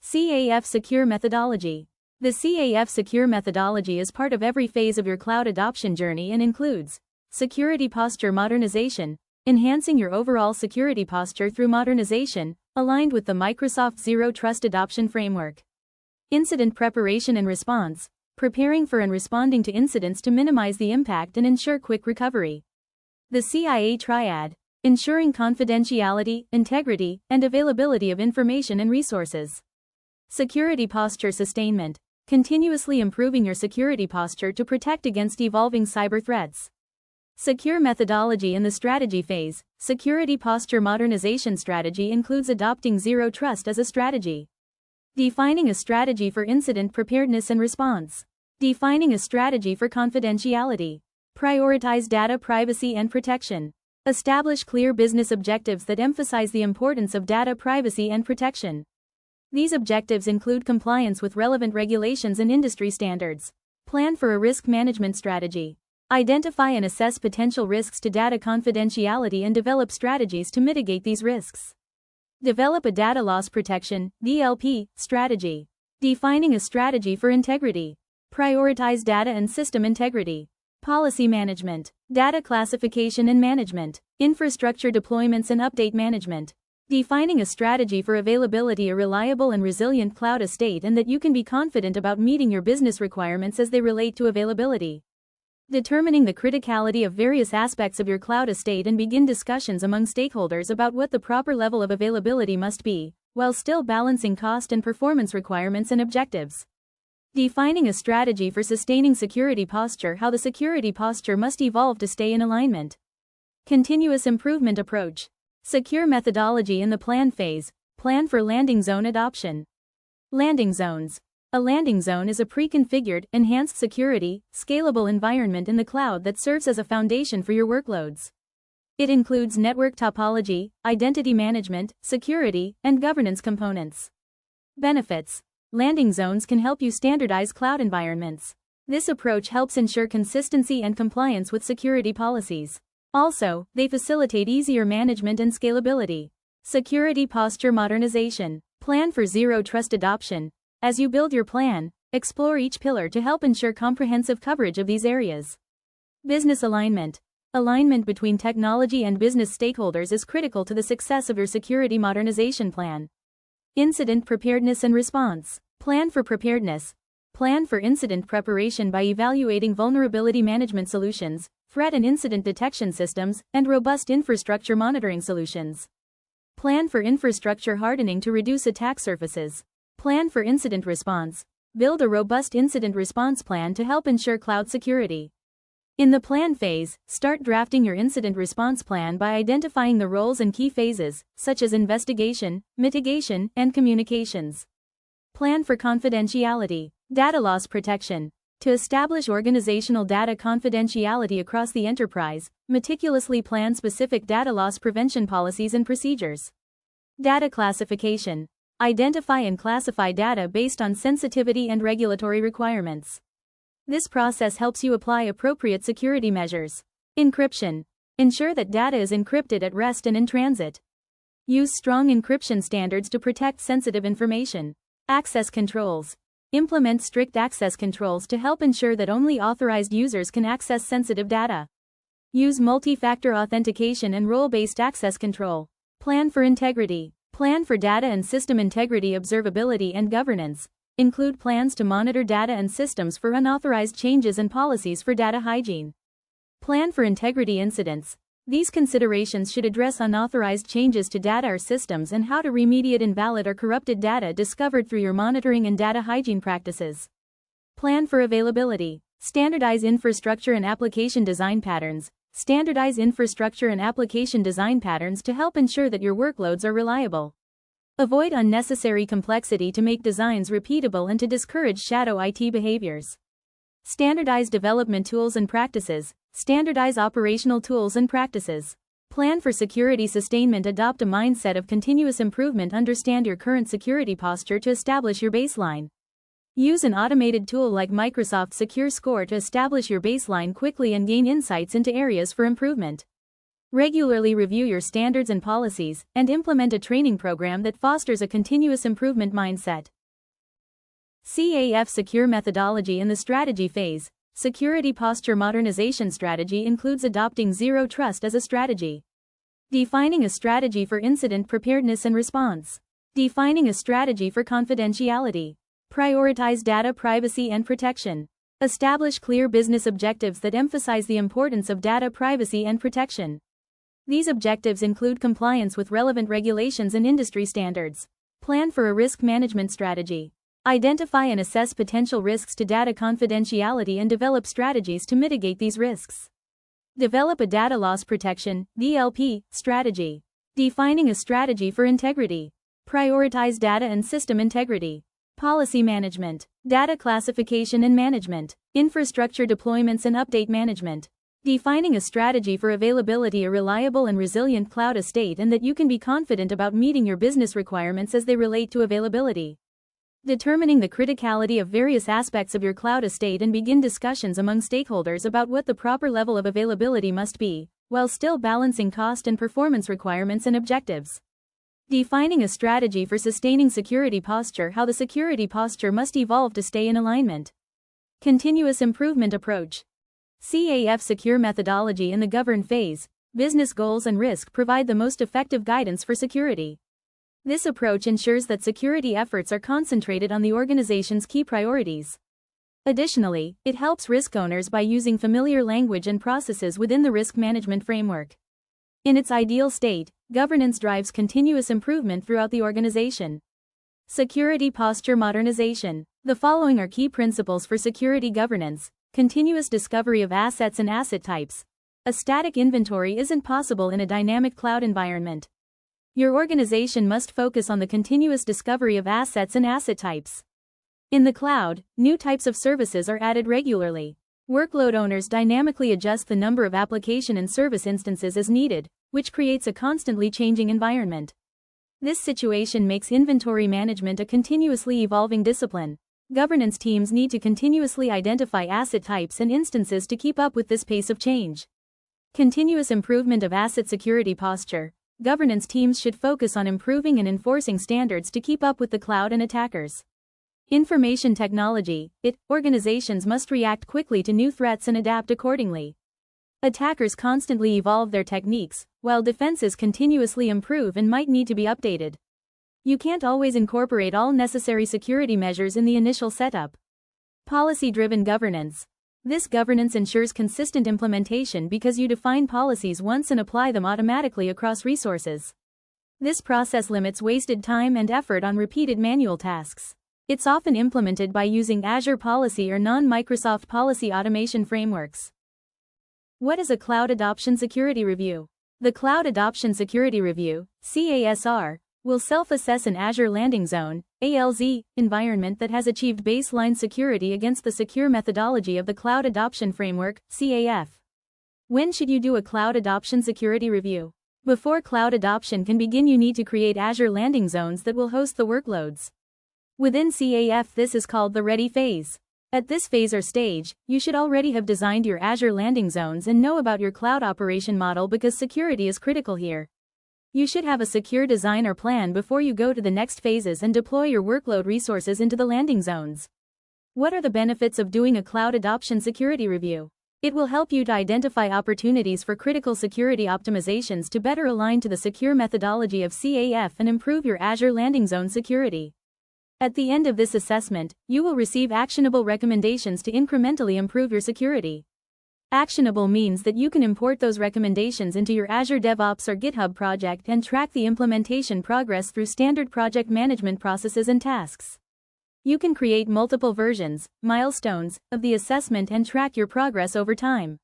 CAF Secure Methodology. The CAF Secure Methodology is part of every phase of your cloud adoption journey and includes security posture modernization, enhancing your overall security posture through modernization, aligned with the Microsoft Zero Trust Adoption Framework. Incident preparation and response, preparing for and responding to incidents to minimize the impact and ensure quick recovery. The CIA Triad, ensuring confidentiality, integrity, and availability of information and resources. Security posture sustainment, continuously improving your security posture to protect against evolving cyber threats. Secure methodology in the strategy phase. Security posture modernization strategy includes adopting zero trust as a strategy. Defining a strategy for incident preparedness and response. Defining a strategy for confidentiality. Prioritize data privacy and protection. Establish clear business objectives that emphasize the importance of data privacy and protection. These objectives include compliance with relevant regulations and industry standards. Plan for a risk management strategy. Identify and assess potential risks to data confidentiality and develop strategies to mitigate these risks. Develop a data loss protection (DLP) strategy. Defining a strategy for integrity. Prioritize data and system integrity. Policy management, data classification and management, infrastructure deployments and update management. Defining a strategy for availability, a reliable and resilient cloud estate, and that you can be confident about meeting your business requirements as they relate to availability. Determining the criticality of various aspects of your cloud estate and begin discussions among stakeholders about what the proper level of availability must be, while still balancing cost and performance requirements and objectives. Defining a strategy for sustaining security posture, how the security posture must evolve to stay in alignment. Continuous improvement approach. Secure methodology in the plan phase. Plan for landing zone adoption. Landing zones. A landing zone is a pre-configured, enhanced security, scalable environment in the cloud that serves as a foundation for your workloads. It includes network topology, identity management, security, and governance components. Benefits. Landing zones can help you standardize cloud environments. This approach helps ensure consistency and compliance with security policies. Also, they facilitate easier management and scalability. Security posture modernization. Plan for zero trust adoption. As you build your plan, explore each pillar to help ensure comprehensive coverage of these areas. Business alignment. Alignment between technology and business stakeholders is critical to the success of your security modernization plan. Incident preparedness and response. Plan for preparedness. Plan for incident preparation by evaluating vulnerability management solutions, threat and incident detection systems, and robust infrastructure monitoring solutions. Plan for infrastructure hardening to reduce attack surfaces. Plan for incident response. Build a robust incident response plan to help ensure cloud security. In the plan phase, start drafting your incident response plan by identifying the roles and key phases, such as investigation, mitigation, and communications. Plan for confidentiality. Data loss protection. To establish organizational data confidentiality across the enterprise, meticulously plan specific data loss prevention policies and procedures. Data classification. Identify and classify data based on sensitivity and regulatory requirements. This process helps you apply appropriate security measures. Encryption. Ensure that data is encrypted at rest and in transit. Use strong encryption standards to protect sensitive information. Access controls. Implement strict access controls to help ensure that only authorized users can access sensitive data. Use multi-factor authentication and role-based access control. Plan for integrity. Plan for data and system integrity, observability, and governance. Include plans to monitor data and systems for unauthorized changes and policies for data hygiene. Plan for integrity incidents. These considerations should address unauthorized changes to data or systems and how to remediate invalid or corrupted data discovered through your monitoring and data hygiene practices. Plan for availability. Standardize infrastructure and application design patterns. Standardize infrastructure and application design patterns to help ensure that your workloads are reliable. Avoid unnecessary complexity to make designs repeatable and to discourage shadow IT behaviors. Standardize development tools and practices. Standardize operational tools and practices. Plan for security sustainment. Adopt a mindset of continuous improvement. Understand your current security posture to establish your baseline. Use an automated tool like Microsoft Secure Score to establish your baseline quickly and gain insights into areas for improvement. Regularly review your standards and policies, and implement a training program that fosters a continuous improvement mindset. CAF Secure Methodology in the strategy phase. Security posture modernization strategy includes adopting zero trust as a strategy. Defining a strategy for incident preparedness and response. Defining a strategy for confidentiality. Prioritize data privacy and protection. Establish clear business objectives that emphasize the importance of data privacy and protection. These objectives include compliance with relevant regulations and industry standards. Plan for a risk management strategy. Identify and assess potential risks to data confidentiality and develop strategies to mitigate these risks. Develop a data loss protection (DLP) strategy. Defining a strategy for integrity. Prioritize data and system integrity. Policy management, data classification and management, infrastructure deployments and update management. Defining a strategy for availability, a reliable and resilient cloud estate, and that you can be confident about meeting your business requirements as they relate to availability. Determining the criticality of various aspects of your cloud estate and begin discussions among stakeholders about what the proper level of availability must be, while still balancing cost and performance requirements and objectives. Defining a strategy for sustaining security posture, how the security posture must evolve to stay in alignment. Continuous improvement approach. CAF Secure Methodology in the govern phase. Business goals and risk provide the most effective guidance for security. This approach ensures that security efforts are concentrated on the organization's key priorities. Additionally, it helps risk owners by using familiar language and processes within the risk management framework. In its ideal state, governance drives continuous improvement throughout the organization. Security posture modernization. The following are key principles for security governance: continuous discovery of assets and asset types. A static inventory isn't possible in a dynamic cloud environment. Your organization must focus on the continuous discovery of assets and asset types. In the cloud, new types of services are added regularly. Workload owners dynamically adjust the number of application and service instances as needed, which creates a constantly changing environment. This situation makes inventory management a continuously evolving discipline. Governance teams need to continuously identify asset types and instances to keep up with this pace of change. Continuous improvement of asset security posture. Governance teams should focus on improving and enforcing standards to keep up with the cloud and attackers. Information technology. Organizations must react quickly to new threats and adapt accordingly. Attackers constantly evolve their techniques, while defenses continuously improve and might need to be updated. You can't always incorporate all necessary security measures in the initial setup. Policy-driven governance. This governance ensures consistent implementation because you define policies once and apply them automatically across resources. This process limits wasted time and effort on repeated manual tasks. It's often implemented by using Azure Policy or non-Microsoft Policy automation frameworks. What is a Cloud Adoption Security Review? The Cloud Adoption Security Review, CASR, will self-assess an Azure Landing Zone (ALZ) environment that has achieved baseline security against the secure methodology of the Cloud Adoption Framework, CAF. When should you do a Cloud Adoption Security Review? Before cloud adoption can begin, you need to create Azure Landing Zones that will host the workloads. Within CAF, this is called the Ready phase. At this phase or stage, you should already have designed your Azure Landing Zones and know about your cloud operation model because security is critical here. You should have a secure design or plan before you go to the next phases and deploy your workload resources into the landing zones. What are the benefits of doing a Cloud Adoption Security Review? It will help you to identify opportunities for critical security optimizations to better align to the secure methodology of CAF and improve your Azure Landing Zone security. At the end of this assessment, you will receive actionable recommendations to incrementally improve your security. Actionable means that you can import those recommendations into your Azure DevOps or GitHub project and track the implementation progress through standard project management processes and tasks. You can create multiple versions, milestones, of the assessment and track your progress over time.